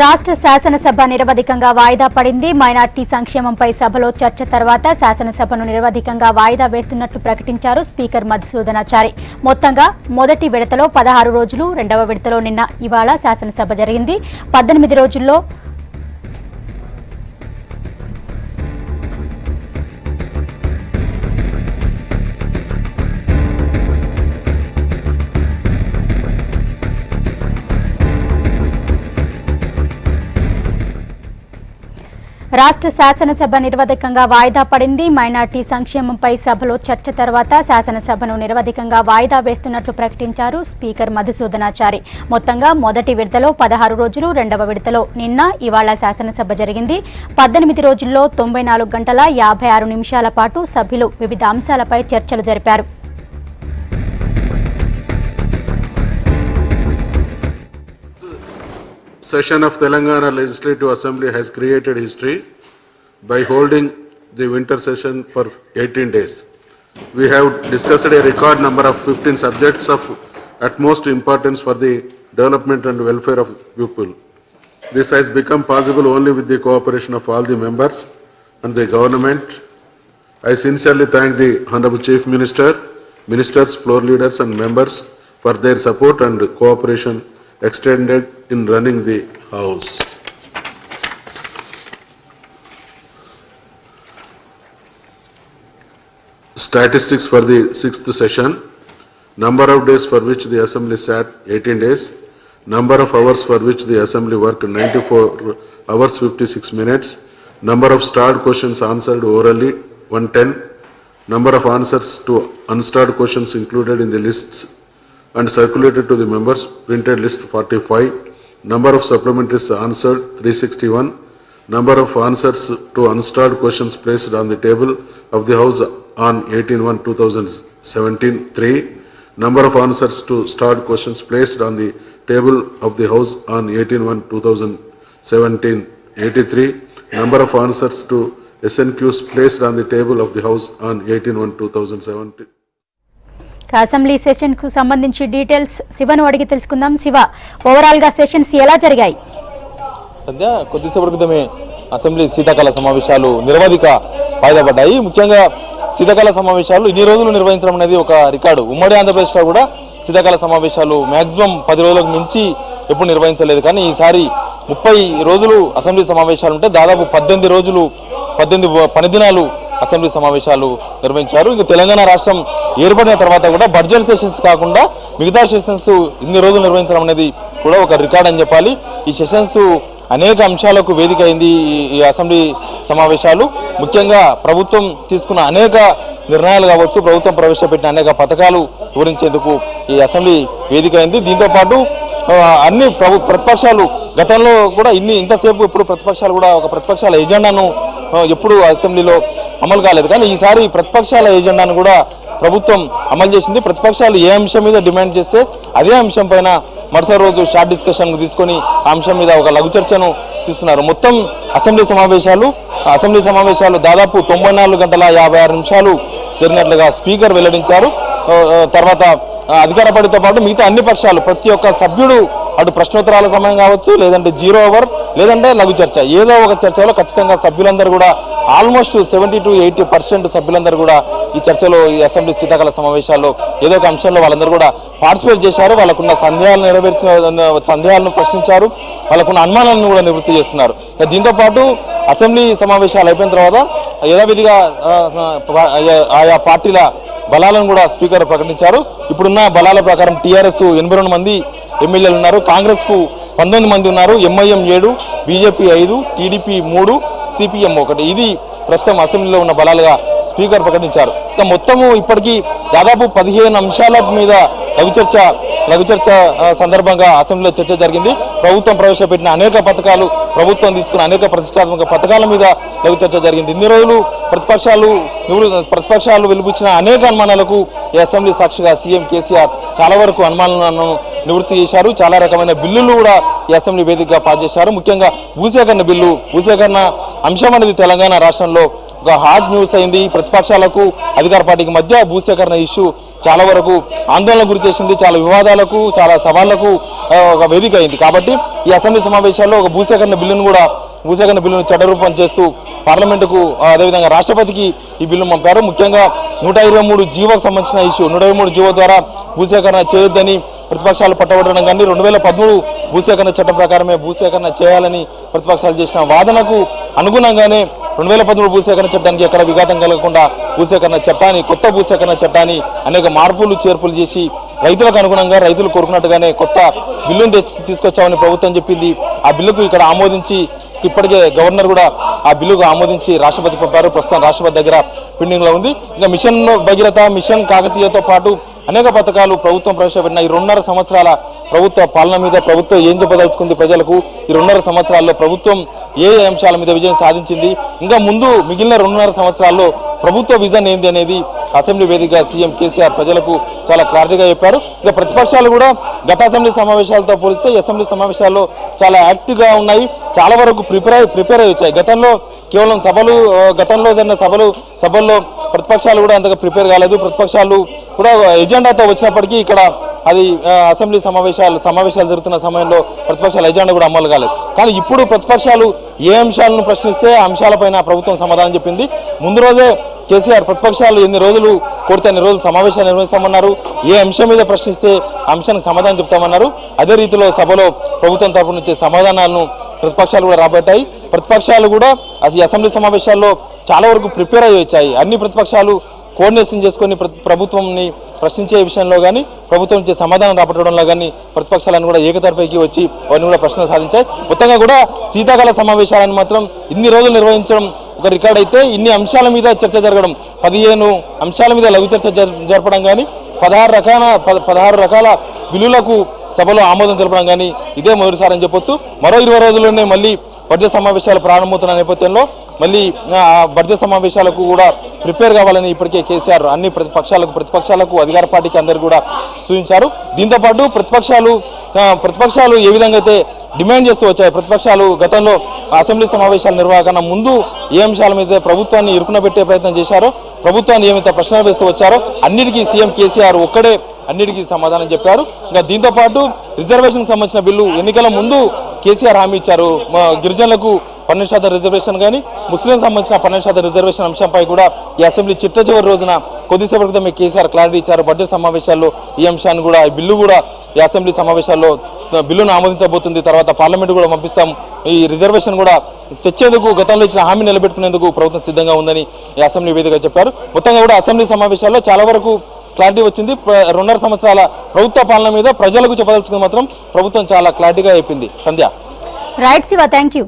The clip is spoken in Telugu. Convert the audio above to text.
రాష్ట్ర శాసనసభ నిరవధికంగా వాయిదా పడింది. మైనార్టీ సంక్షేమంపై సభలో చర్చ తర్వాత శాసనసభను నిరవధికంగా వాయిదా వేస్తున్నట్లు ప్రకటించారు స్పీకర్ మధుసూదనాచారి. మొత్తంగా మొదటి విడతలో 16 రోజులు, రెండవ విడతలో నిన్న ఇవాళ శాసనసభ జరిగింది. 18 రోజుల్లో రాష్ట్ర శాసనసభ నిరవధికంగా వాయిదా పడింది. మైనార్టీ సంక్షేమంపై సభలో చర్చ తర్వాత శాసనసభను నిరవధికంగా వాయిదా వేస్తున్నట్లు ప్రకటించారు స్పీకర్ మధుసూదనాచారి. మొత్తంగా మొదటి విడతలో 16 రోజులు, రెండవ విడతలో నిన్న ఇవాళ శాసనసభ జరిగింది. 18 రోజుల్లో 94 గంటల 56 నిమిషాల పాటు సభ్యులు వివిధ అంశాలపై చర్చలు జరిపారు. Session of Telangana Legislative Assembly has created history by holding the winter session for 18 days. We have discussed a record number of 15 subjects of utmost importance for the development and welfare of people. This has become possible only with the cooperation of all the members and the government. I sincerely thank the Honorable Chief Minister, ministers, floor leaders and members for their support and cooperation extended in running the House. Statistics for the 6th session: number of days for which the Assembly sat 18 days, number of hours for which the Assembly worked 94 hours 56 minutes, number of starred questions answered orally 110, number of answers to unstarred questions included in the lists and circulated to the members printed list 45, number of supplementaries answered 361, number of answers to unstarred questions placed on the table of the House on 18/1/2017 3, number of answers to starred questions placed on the table of the House on 18/1/2017 83, number of answers to SNQs placed on the table of the House on 18/1/2017. Assembly session కు సంబంధించి డీటెయిల్స్ శివను అడిగి తెలుసుకుందాం. శివ, ఓవరాల్ గా సెషన్స్ ఎలా జరిగాయి? సద్య కొద్దిసేపటి క్రితమే అసెంబ్లీ శీతాకాల సమావేశాలు నిరవధిక వాయిదా పడ్డాయి. ముఖ్యంగా శీతాకాల సమావేశాలు ఇన్ని రోజులు నిర్వహించడం అనేది ఒక రికార్డు. ఉమ్మడి ఆంధ్రప్రదేశ్లో కూడా శీతాకాల సమావేశాలు మ్యాక్సిమం 10 రోజులకు మించి ఎప్పుడు నిర్వహించలేదు. కానీ ఈసారి 30 రోజులు అసెంబ్లీ సమావేశాలు ఉంటే దాదాపు 18 రోజులు 18 పని దినాలు అసెంబ్లీ సమావేశాలు నిర్వహించారు. ఇంకా తెలంగాణ రాష్ట్రం ఏర్పడిన తర్వాత కూడా బడ్జెట్ సెషన్స్ కాకుండా మిగతా సెషన్స్ ఇన్ని రోజులు నిర్వహించడం అనేది కూడా ఒక రికార్డ్ అని చెప్పాలి. ఈ సెషన్స్ అనేక అంశాలకు వేదిక అయింది. ఈ అసెంబ్లీ సమావేశాలు ముఖ్యంగా ప్రభుత్వం తీసుకున్న అనేక నిర్ణయాలు కావచ్చు, ప్రభుత్వం ప్రవేశపెట్టిన అనేక పథకాలు వివరించేందుకు ఈ అసెంబ్లీ వేదిక అయింది. దీంతోపాటు అన్ని ప్రతిపక్షాలు గతంలో కూడా ఇంతసేపు ఎప్పుడు ప్రతిపక్షాలు కూడా ఒక ప్రతిపక్షాల ఎజెండాను ఎప్పుడు అసెంబ్లీలో అమలు కాలేదు. కానీ ఈసారి ప్రతిపక్షాల ఎజెండాను కూడా ప్రభుత్వం అమలు చేసింది. ప్రతిపక్షాలు ఏ అంశం మీద డిమాండ్ చేస్తే అదే అంశం పైన మరుసటి రోజు షార్ట్ డిస్కషన్కు తీసుకొని ఆ అంశం మీద ఒక లఘు చర్చను తీసుకున్నారు. మొత్తం అసెంబ్లీ సమావేశాలు దాదాపు 94 గంటల 56 నిమిషాలు జరిగినట్లుగా స్పీకర్ వెల్లడించారు. తర్వాత అధికార పార్టీతో పాటు మిగతా అన్ని పక్షాలు ప్రతి ఒక్క సభ్యుడు అటు ప్రశ్నోత్తరాల సమయం కావచ్చు, లేదంటే 0 అవర్, లేదంటే లఘు చర్చ, ఏదో ఒక చర్చలో ఖచ్చితంగా సభ్యులందరూ కూడా ఆల్మోస్ట్ 70 to 80% సభ్యులందరూ కూడా ఈ చర్చలో, ఈ అసెంబ్లీ శీతాకాల సమావేశాల్లో ఏదో ఒక అంశంలో వాళ్ళందరూ కూడా పార్టిసిపేట్ చేశారు. వాళ్ళకున్న సందేహాలను ప్రశ్నించారు, వాళ్ళకున్న అనుమానాలను కూడా నివృత్తి చేస్తున్నారు. దీంతోపాటు అసెంబ్లీ సమావేశాలు అయిపోయిన తర్వాత యథావిధిగా ఆయా పార్టీల బలాలను కూడా స్పీకర్ ప్రకటించారు. ఇప్పుడున్న బలాల ప్రకారం టీఆర్ఎస్ 82 మంది ఎమ్మెల్యేలు ఉన్నారు, కాంగ్రెస్ కు 19 మంది ఉన్నారు, ఎంఐఎం 7, బీజేపీ 5, టీడీపీ 3, సిపిఎం 1. ఇది ప్రస్తుతం అసెంబ్లీలో ఉన్న బలాలుగా స్పీకర్ ప్రకటించారు. ఇక మొత్తము ఇప్పటికీ దాదాపు 15 అంశాల మీద లఘు చర్చ సందర్భంగా అసెంబ్లీలో చర్చ జరిగింది. ప్రభుత్వం ప్రవేశపెట్టిన అనేక పథకాలు, ప్రభుత్వం తీసుకున్న అనేక ప్రతిష్టాత్మక పథకాల మీద లఘు చర్చ జరిగింది. ఇన్ని రోజులు ప్రతిపక్షాలు వెలుబుచ్చిన అనేక అనుమానాలకు ఈ అసెంబ్లీ సాక్షిగా సీఎం కేసీఆర్ చాలా వరకు అనుమానాలను నివృత్తి చేశారు. చాలా రకమైన బిల్లులు కూడా ఈ అసెంబ్లీ వేదికగా పాస్ చేశారు. ముఖ్యంగా భూసేకరణ అంశం అనేది తెలంగాణ రాష్ట్రంలో ఒక హాట్ న్యూస్ అయింది. ప్రతిపక్షాలకు అధికార పార్టీకి మధ్య భూసేకరణ ఇష్యూ చాలా వరకు ఆందోళన గురి చేసింది, చాలా వివాదాలకు, చాలా సవాళ్లకు ఒక వేదిక అయింది. కాబట్టి ఈ అసెంబ్లీ సమావేశాల్లో ఒక భూసేకరణ బిల్లును చట్టరూపం చేస్తూ పార్లమెంటుకు అదేవిధంగా రాష్ట్రపతికి ఈ బిల్లు పంపారు. ముఖ్యంగా 123 జీవోకు సంబంధించిన ఇష్యూ, 123 జీవో ద్వారా భూసేకరణ చేయొద్దని ప్రతిపక్షాలు పట్టబడడం కానీ 2013 భూసేకరణ చట్టం ప్రకారమే భూసేకరణ చేయాలని ప్రతిపక్షాలు చేసిన వాదనకు అనుగుణంగానే 2013 భూసేకరణ చట్టానికి ఎక్కడ విఘాతం కలగకుండా కొత్త భూసేకరణ చట్టాన్ని అనేక మార్పులు చేర్పులు చేసి రైతులకు అనుగుణంగా రైతులు కోరుకున్నట్టుగానే కొత్త బిల్లును తీసుకొచ్చామని ప్రభుత్వం చెప్పింది. ఆ బిల్లుకు ఇక్కడ ఆమోదించి ఇప్పటికే గవర్నర్ కూడా ఆ బిల్లుకు ఆమోదించి రాష్ట్రపతి పంపారు. ప్రస్తుతం రాష్ట్రపతి దగ్గర పెండింగ్ లో ఉంది. ఇంకా మిషన్ భగీరథ, మిషన్ కాకతీయతో పాటు అనేక పథకాలు ప్రభుత్వం ప్రవేశపెట్టిన ఈ 2.5 సంవత్సరాల ప్రభుత్వ పాలన మీద ప్రభుత్వం ఏం చెప్పదలుచుకుంది ప్రజలకు, ఈ 2.5 సంవత్సరాల్లో ప్రభుత్వం ఏ అంశాల మీద విజయం సాధించింది, ఇంకా ముందు మిగిలిన 2.5 సంవత్సరాల్లో ప్రభుత్వ విజన్ ఏంది అనేది అసెంబ్లీ వేదికగా సీఎం కేసీఆర్ ప్రజలకు చాలా క్లారిటీగా చెప్పారు. ఇక ప్రతిపక్షాలు కూడా గత అసెంబ్లీ సమావేశాలతో పోలిస్తే ఈ అసెంబ్లీ సమావేశాల్లో చాలా యాక్టివ్గా ఉన్నాయి, చాలా వరకు ప్రిపేర్ అయ్యి వచ్చాయి. గతంలో జరిగిన సభల్లో ప్రతిపక్షాలు కూడా అంతగా ప్రిపేర్ కాలేదు. ప్రతిపక్షాలు కూడా ఎజెండాతో వచ్చినప్పటికీ ఇక్కడ అది అసెంబ్లీ సమావేశాలు జరుగుతున్న సమయంలో ప్రతిపక్షాల ఎజెండా కూడా అమలు కాలేదు. కానీ ఇప్పుడు ప్రతిపక్షాలు ఏ అంశాలను ప్రశ్నిస్తే ఆ అంశాలపైన ప్రభుత్వం సమాధానం చెప్పింది. ముందు రోజే కేసీఆర్ ప్రతిపక్షాలు ఎన్ని రోజులు కోరితే అన్ని రోజులు సమావేశాలు నిర్వహిస్తామన్నారు, ఏ అంశం మీద ప్రశ్నిస్తే ఆ అంశానికి సమాధానం చెప్తామన్నారు. అదే రీతిలో సభలో ప్రభుత్వం తరపు నుంచి సమాధానాలను ప్రతిపక్షాలు కూడా రాబట్టాయి. ప్రతిపక్షాలు కూడా ఈ అసెంబ్లీ సమావేశాల్లో చాలా వరకు ప్రిపేర్ అయ్యి వచ్చాయి. అన్ని ప్రతిపక్షాలు కోఆర్డినేషన్ చేసుకొని ప్రభుత్వంని ప్రశ్నించే విషయంలో కానీ ప్రభుత్వం నుంచి సమాధానం రాబట్టడంలో కానీ ప్రతిపక్షాలను కూడా ఏకతాటిపైకి వచ్చి వారిని కూడా ప్రశ్నలు సాధించాయి. మొత్తంగా కూడా శీతాకాల సమావేశాలను మాత్రం ఇన్ని రోజులు నిర్వహించడం ఒక రికార్డ్ అయితే, ఇన్ని అంశాల మీద చర్చ జరగడం, 15 అంశాల మీద లఘు చర్చ జరపడం కానీ 16 రకాల బిల్లులకు సభలో ఆమోదం తెలపడం కానీ ఇదే మొదటిసారి అని చెప్పొచ్చు. మరో 20 రోజుల్లోనే మళ్ళీ బడ్జెట్ సమావేశాలు ప్రారంభమవుతున్న నేపథ్యంలో మళ్ళీ బడ్జెట్ సమావేశాలకు కూడా ప్రిపేర్ కావాలని ఇప్పటికే కేసీఆర్ అన్ని ప్రతిపక్షాలకు అధికార పార్టీకి అందరు కూడా సూచించారు. దీంతోపాటు ప్రతిపక్షాలు ఏ విధంగా అయితే డిమాండ్ చేస్తూ వచ్చాయి, ప్రతిపక్షాలు గతంలో అసెంబ్లీ సమావేశాల నిర్వహణ ముందు ఏ అంశాల మీద ప్రభుత్వాన్ని ఇరుకునబెట్టే ప్రయత్నం చేశారో, ప్రభుత్వాన్ని ఏమైతే ప్రశ్నలు వేస్తూ వచ్చారో అన్నిటికీ సీఎం కేసీఆర్ ఒక్కడే అన్నిటికీ సమాధానం చెప్పారు. ఇంకా దీంతోపాటు రిజర్వేషన్కి సంబంధించిన బిల్లు ఎన్నికల ముందు కేసీఆర్ హామీ ఇచ్చారు. గిరిజనులకు 12% రిజర్వేషన్ కానీ ముస్లింలకు సంబంధించిన 12% రిజర్వేషన్ అంశంపై కూడా ఈ అసెంబ్లీ చివరి రోజున కొద్దిసేపటి క్రితమే కేసీఆర్ క్లారిటీ ఇచ్చారు. బడ్జెట్ సమావేశాల్లో ఈ అంశాన్ని కూడా ఈ బిల్లు కూడా ఈ అసెంబ్లీ సమావేశాల్లో బిల్లును ఆమోదించబోతుంది. తర్వాత పార్లమెంట్ కూడా పంపిస్తాం. ఈ రిజర్వేషన్ కూడా తెచ్చేందుకు గతంలో ఇచ్చిన హామీ నిలబెట్టుకునేందుకు ప్రభుత్వం సిద్ధంగా ఉందని ఈ అసెంబ్లీ వేదికగా చెప్పారు. మొత్తంగా కూడా అసెంబ్లీ సమావేశాల్లో చాలా వరకు క్లారిటీ వచ్చింది. 2.5 సంవత్సరాల ప్రభుత్వ పాలన మీద ప్రజలకు చెప్పదలుచుకుని మాత్రం ప్రభుత్వం చాలా క్లారిటీగా చెప్పింది. Sandhya. Right Shiva, thank you.